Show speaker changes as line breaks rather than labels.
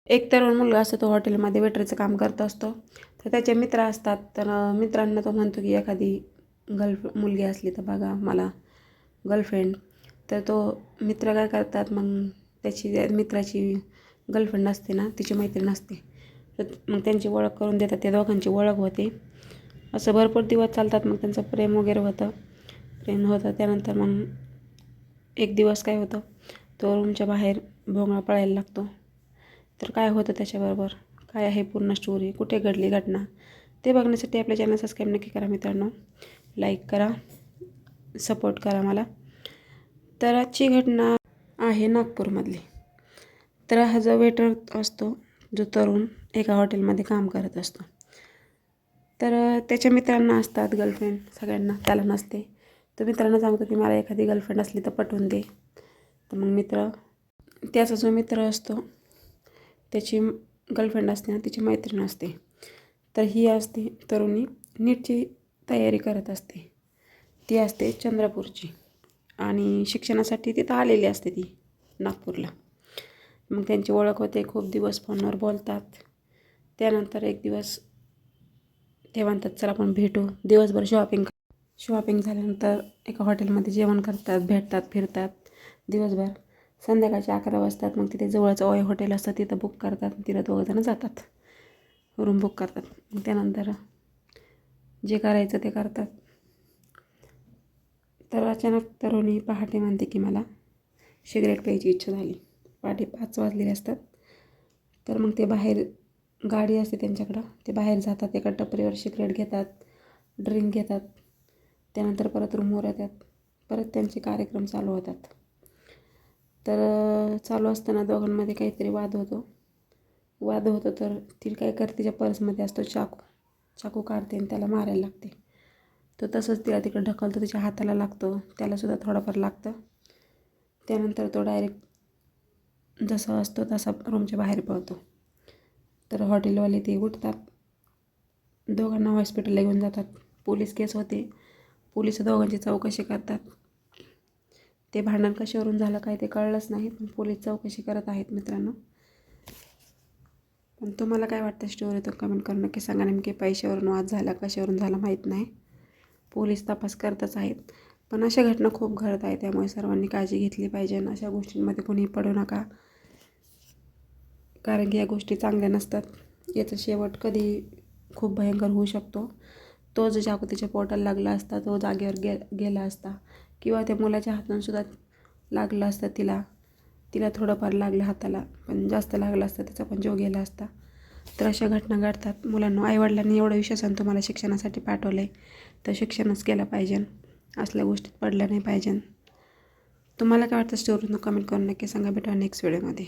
एक तरुण मुलगा असतो, तो हॉटेलमध्ये वेटरचं काम करत असतो. तर त्याचे मित्र असतात. तर मित्रांना तो म्हणतो की एखादी मुलगी असली तर बघा मला गर्लफ्रेंड. तर तो मित्र काय करतात, मग मित्राची गर्लफ्रेंड असते ना, तिची मैत्रीण असते. तर मग त्यांची ओळख करून देतात, त्या दोघांची ओळख होते. असं भरपूर दिवस चालतात. मग त्यांचं प्रेम वगैरे होतं. त्यानंतर मग एक दिवस काय होतं, तो रूमच्या बाहेर भोंगळा पळायला लागतो. तर काय होतं त्याच्याबरोबर, काय आहे पूर्ण स्टोरी, कुठे घडली घटना, ते बघण्यासाठी आपल्या चॅनल सबस्क्राईब नक्की करा मित्रांनो. लाईक करा, सपोर्ट करा मला. तर आजची घटना आहे नागपूरमधली. तर हा जो वेटर असतो, जो तरुण एका हॉटेलमध्ये काम करत असतो. तर त्याच्या मित्रांना असतात गर्लफ्रेंड, सगळ्यांना, त्याला नसते. तो मित्रांना सांगतो की मला एखादी गर्लफ्रेंड असली तर पटवून दे. तर मग त्याचा जो मित्र असतो, त्याची गर्लफ्रेंड असते ना, तिची मैत्रीण असते. तर ही असते तरुणी नीटची तयारी करत असते. ती असते चंद्रपूरची आणि शिक्षणासाठी तिथं आलेली असते ती नागपूरला. मग त्यांची ओळख होते, खूप दिवस फोनवर बोलतात. त्यानंतर एक दिवस ते म्हणतात चला आपण भेटू. दिवसभर शॉपिंग झाल्यानंतर एका हॉटेलमध्ये जेवण करतात, भेटतात, फिरतात दिवसभर. संध्याकाळचे 11 वाजतात. मग तिथे जवळचं ओय हॉटेल असतं, तिथं बुक करतात. तिथं दोघंजणं जातात, रूम बुक करतात. मग त्यानंतर जे करायचं ते करतात. तर अचानक तरुणी पहाटे म्हणते की मला सिगरेट प्यायची इच्छा झाली. पहाटे 5 वाजलेले असतात. तर मग ते बाहेर गाडी असते त्यांच्याकडं, ते बाहेर जातात, एका टपरीवर सिगरेट घेतात, ड्रिंक घेतात. त्यानंतर परत रूमवर येतात. परत त्यांचे कार्यक्रम चालू होतात. तर चालू असताना दोघांमध्ये काहीतरी वाद होतो. तर ती काय करते, तिच्या पर्समध्ये असतो चाकू काढते आणि त्याला मारायला लागते. तो तसंच तिला तिकडे ढकलतो, तिच्या हाताला लागतो, त्यालासुद्धा थोडंफार लागतं. त्यानंतर तो डायरेक्ट जसा असतो तसा रूमच्या बाहेर पळतो. तर हॉटेलवाले ते उठतात, दोघांना हॉस्पिटलला घेऊन जातात. पोलीस केस होते. पोलिस दोघांची चौकशी करतात. ते भांडण कशावरून झालं काय ते कळलंच नाही, पण पोलीस चौकशी करत आहेत मित्रांनो. पण तुम्हाला काय वाटतं स्टोरी, तो कमेंट करून नक्की सांगा. नेमके पैशावरून वाद झाला, कशावरून झाला माहीत नाही. पोलीस तपास करतच आहेत. पण अशा घटना खूप घडत आहेत, त्यामुळे सर्वांनी काळजी घेतली पाहिजे. आणि अशा गोष्टींमध्ये कोणी पडू नका, कारण की या गोष्टी चांगल्या नसतात. याचा शेवट कधी खूप भयंकर होऊ शकतो. तो जो चाकू त्याच्या पोटाला लागला असता, तो जागेवर गेला असता, किंवा त्या मुलाच्या हातानंसुद्धा लागलं असतं. तिला थोडंफार लागलं हाताला, पण जास्त लागलं असतं, तिचा पण जीव गेला असता. तर अशा घटना घडतात. मुलांना आईवडिलांनी एवढं विश्वासानं तुम्हाला शिक्षणासाठी पाठवलं आहे, तर शिक्षणच केलं पाहिजे, असल्या गोष्टीत पडलं नाही पाहिजे. तुम्हाला काय वाटतं स्टोरीनं कमेंट करून नक्की सांगा. भेटूया नेक्स्ट व्हिडिओमध्ये.